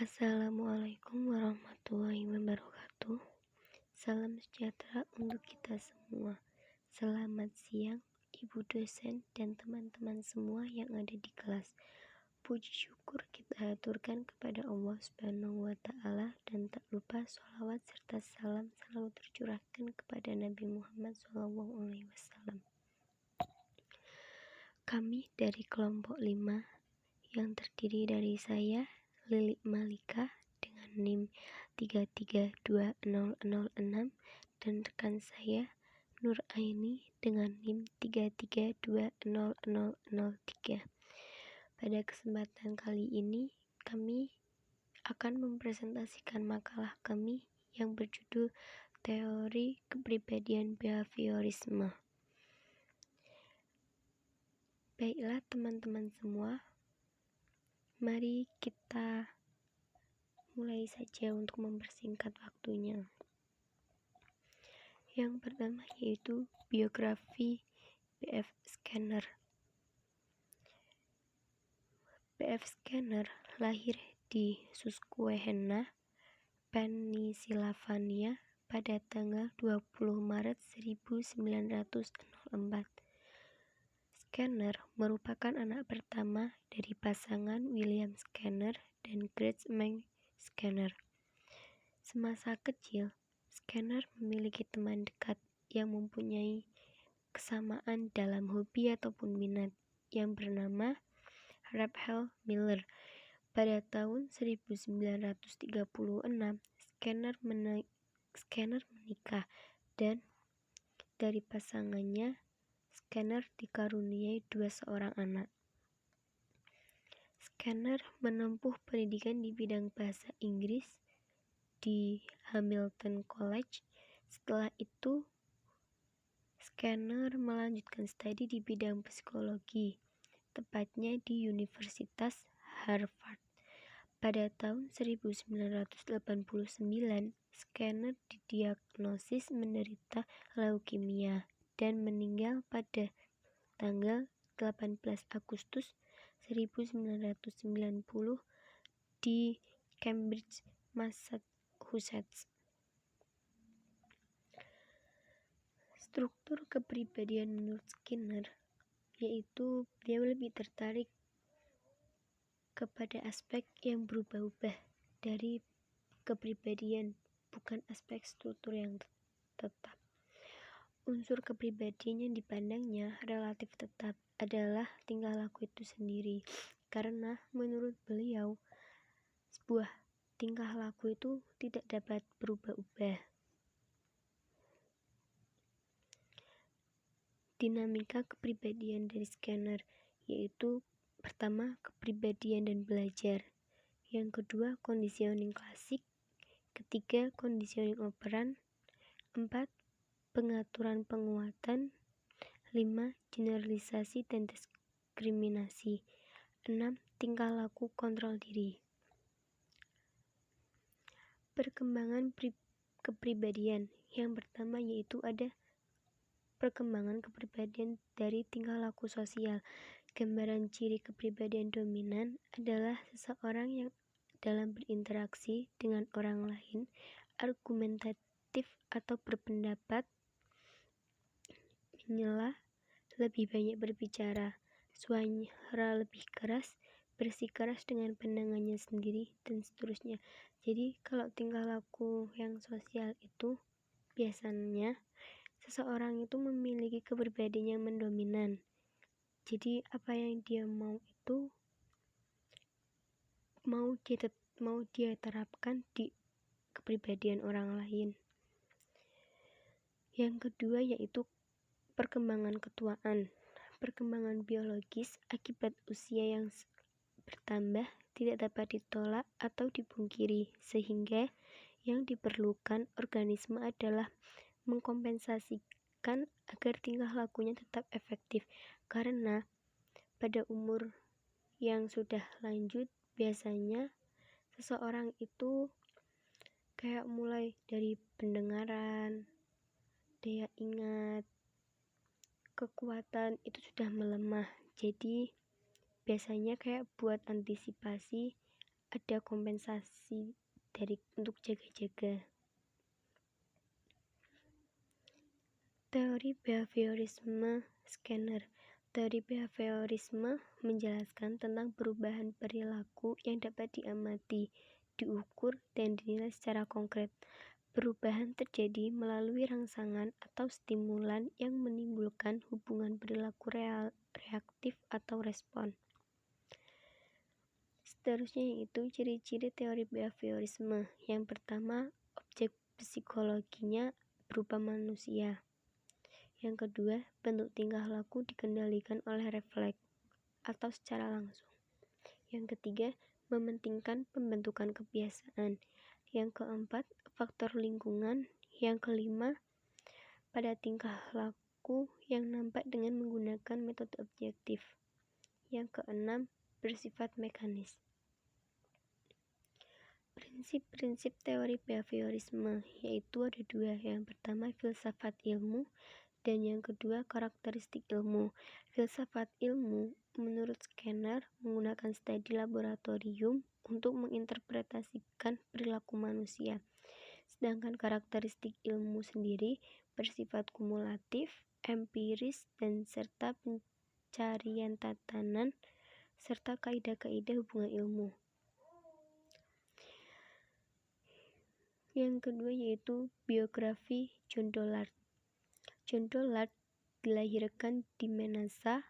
Assalamualaikum warahmatullahi wabarakatuh. Salam sejahtera untuk kita semua. Selamat siang, Ibu dosen dan teman-teman semua yang ada di kelas. Puji syukur kita aturkan kepada Allah Subhanahu wa Ta'ala, dan tak lupa sholawat serta salam selalu tercurahkan kepada Nabi Muhammad SAW. Kami dari kelompok 5 yang terdiri dari saya, Lili Malika dengan NIM 332006, dan rekan saya Nur Aini dengan NIM 332003. Pada kesempatan kali ini kami akan mempresentasikan makalah kami yang berjudul Teori Kepribadian Behaviorisme. Baiklah teman-teman semua, mari kita mulai saja untuk mempersingkat waktunya. Yang pertama yaitu biografi B.F. Skinner. B.F. Skinner lahir di Susquehanna, Pennsylvania pada tanggal 20 Maret 1904. Skinner merupakan anak pertama dari pasangan William Skinner dan Grace May Skinner. Semasa kecil, Skinner memiliki teman dekat yang mempunyai kesamaan dalam hobi ataupun minat yang bernama Raphael Miller. Pada tahun 1936, Skinner menikah, dan dari pasangannya Skinner dikaruniai seorang anak. Skinner menempuh pendidikan di bidang bahasa Inggris di Hamilton College. Setelah itu, Skinner melanjutkan studi di bidang psikologi, tepatnya di Universitas Harvard. Pada tahun 1989, Skinner didiagnosis menderita leukemia dan meninggal pada tanggal 18 Agustus 1990 di Cambridge, Massachusetts. Struktur kepribadian menurut Skinner yaitu dia lebih tertarik kepada aspek yang berubah-ubah dari kepribadian, bukan aspek struktur yang tetap. Unsur kepribadian yang dipandangnya relatif tetap adalah tingkah laku itu sendiri, karena menurut beliau sebuah tingkah laku itu tidak dapat berubah-ubah. Dinamika kepribadian dari Skinner yaitu pertama, kepribadian dan belajar. Yang kedua, conditioning klasik. Ketiga, conditioning operan. 4, pengaturan penguatan. 5, generalisasi dan diskriminasi. 6, tingkah laku kontrol diri. Perkembangan kepribadian. Yang pertama yaitu ada perkembangan kepribadian dari tingkah laku sosial. Gambaran ciri kepribadian dominan adalah seseorang yang dalam berinteraksi dengan orang lain argumentatif atau berpendapat, menyela, lebih banyak berbicara, suara lebih keras, bersikeras dengan pandangannya sendiri, dan seterusnya. Jadi kalau tingkah laku yang sosial itu biasanya seseorang itu memiliki kepribadian yang mendominan. Jadi apa yang dia mau itu mau dia terapkan di kepribadian orang lain. Yang kedua yaitu perkembangan ketuaan. Perkembangan biologis akibat usia yang bertambah tidak dapat ditolak atau dipungkiri, sehingga yang diperlukan organisme adalah mengkompensasikan agar tingkah lakunya tetap efektif. Karena pada umur yang sudah lanjut, biasanya seseorang itu kayak mulai dari pendengaran, daya ingat, kekuatan itu sudah melemah. Jadi biasanya kayak buat antisipasi ada kompensasi untuk jaga-jaga. Teori behaviorisme scanner. Teori behaviorisme menjelaskan tentang perubahan perilaku yang dapat diamati, diukur, dan dinilai secara konkret. Perubahan terjadi melalui rangsangan atau stimulan yang menimbulkan hubungan perilaku reaktif atau respon. Seterusnya yaitu ciri-ciri teori behaviorisme. Yang pertama, objek psikologinya berupa manusia. Yang kedua, bentuk tingkah laku dikendalikan oleh refleks atau secara langsung. Yang ketiga, mementingkan pembentukan kebiasaan. Yang keempat, faktor lingkungan. Yang kelima, pada tingkah laku yang nampak dengan menggunakan metode objektif. Yang keenam, bersifat mekanis. Prinsip-prinsip teori behaviorisme yaitu ada dua. Yang pertama, filsafat ilmu, dan yang kedua, karakteristik ilmu. Filsafat ilmu menurut Skinner menggunakan studi laboratorium untuk menginterpretasikan perilaku manusia. Sedangkan karakteristik ilmu sendiri bersifat kumulatif, empiris, dan serta pencarian tatanan serta kaidah-kaidah hubungan ilmu. Yang kedua yaitu biografi John Dollard. John Dollard dilahirkan di Menasa,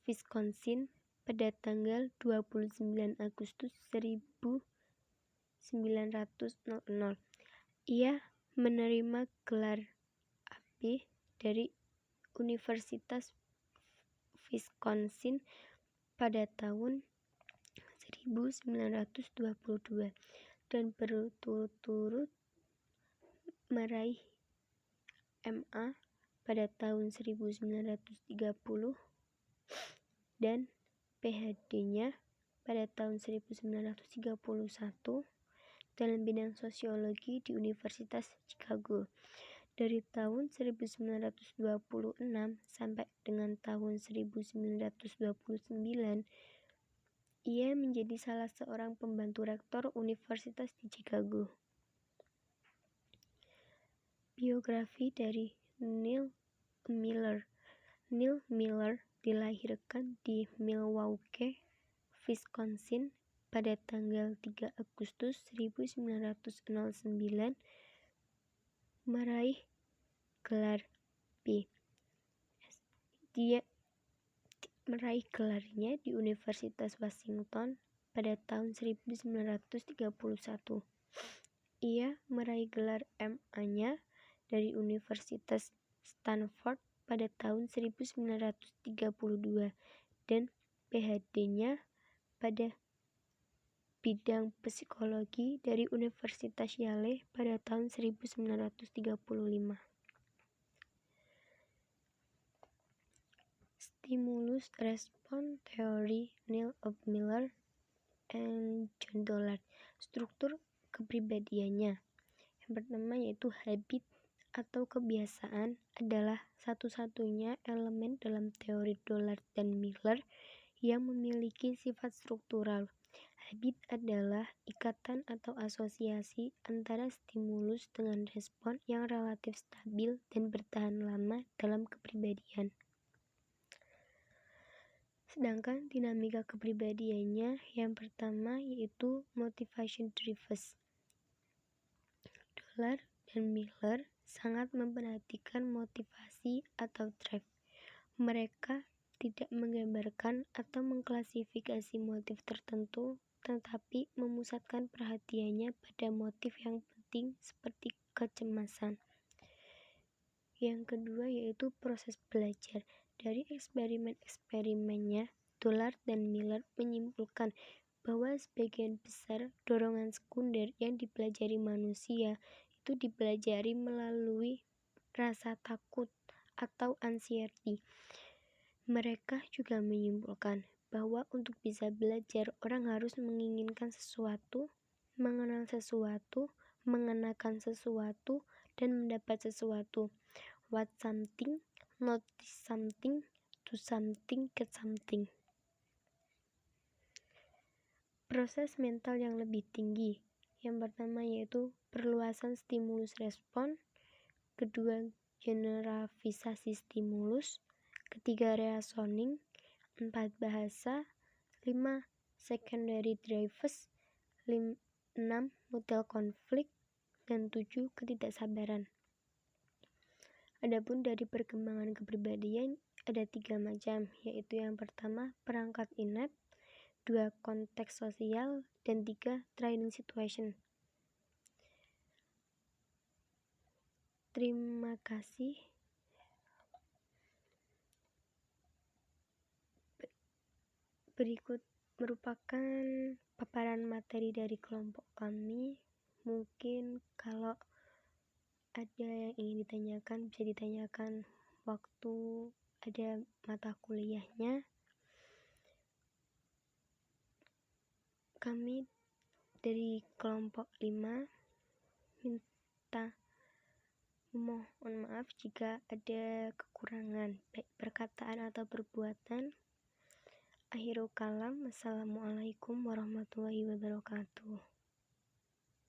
Wisconsin pada tanggal 29 Agustus 1900. Ia menerima gelar AB dari Universitas Wisconsin pada tahun 1922 dan berturut-turut meraih MA pada tahun 1930 dan PhD-nya pada tahun 1931 dalam bidang sosiologi di Universitas Chicago. Dari tahun 1926 sampai dengan tahun 1929, ia menjadi salah seorang pembantu rektor Universitas di Chicago. Biografi dari Neil Miller. Neil Miller dilahirkan di Milwaukee, Wisconsin pada tanggal 3 Agustus 1909, meraih gelar B. Dia meraih gelarnya di Universitas Washington pada tahun 1931. Ia meraih gelar MA-nya dari Universitas Stanford pada tahun 1932 dan PhD-nya pada bidang psikologi dari Universitas Yale pada tahun 1935. Stimulus Response Theory Neil Miller and John Dollard. Struktur kepribadiannya. Yang pertama yaitu habit atau kebiasaan adalah satu-satunya elemen dalam teori Dollard dan Miller yang memiliki sifat struktural. Habit adalah ikatan atau asosiasi antara stimulus dengan respon yang relatif stabil dan bertahan lama dalam kepribadian. Sedangkan dinamika kepribadiannya yang pertama yaitu motivation driven. Dollard dan Miller sangat memperhatikan motivasi atau drive. Mereka tidak menggambarkan atau mengklasifikasi motif tertentu, tetapi memusatkan perhatiannya pada motif yang penting seperti kecemasan. Yang kedua yaitu proses belajar. Dari eksperimen-eksperimennya, Dollard dan Miller menyimpulkan bahwa sebagian besar dorongan sekunder yang dipelajari manusia itu dipelajari melalui rasa takut atau anxiety. Mereka juga menyimpulkan bahwa untuk bisa belajar, orang harus menginginkan sesuatu, mengenal sesuatu, mengenakan sesuatu, dan mendapat sesuatu. Want something, notice something, do something, get something. proses mental yang lebih tinggi. Yang pertama yaitu perluasan stimulus respon, kedua generalisasi stimulus, ketiga reasoning, 4 bahasa, 5 secondary drivers, 6 model konflik, dan 7 ketidaksabaran. Adapun dari perkembangan kepribadian ada 3 macam, yaitu yang pertama perangkat innate, 2 konteks sosial, dan 3 training situation. Terima kasih. Berikut merupakan paparan materi dari kelompok kami. Mungkin kalau ada yang ingin ditanyakan bisa ditanyakan waktu ada mata kuliahnya. Kami dari kelompok 5 mohon maaf jika ada kekurangan baik perkataan atau perbuatan. Akhirul kalam, wassalamualaikum warahmatullahi wabarakatuh.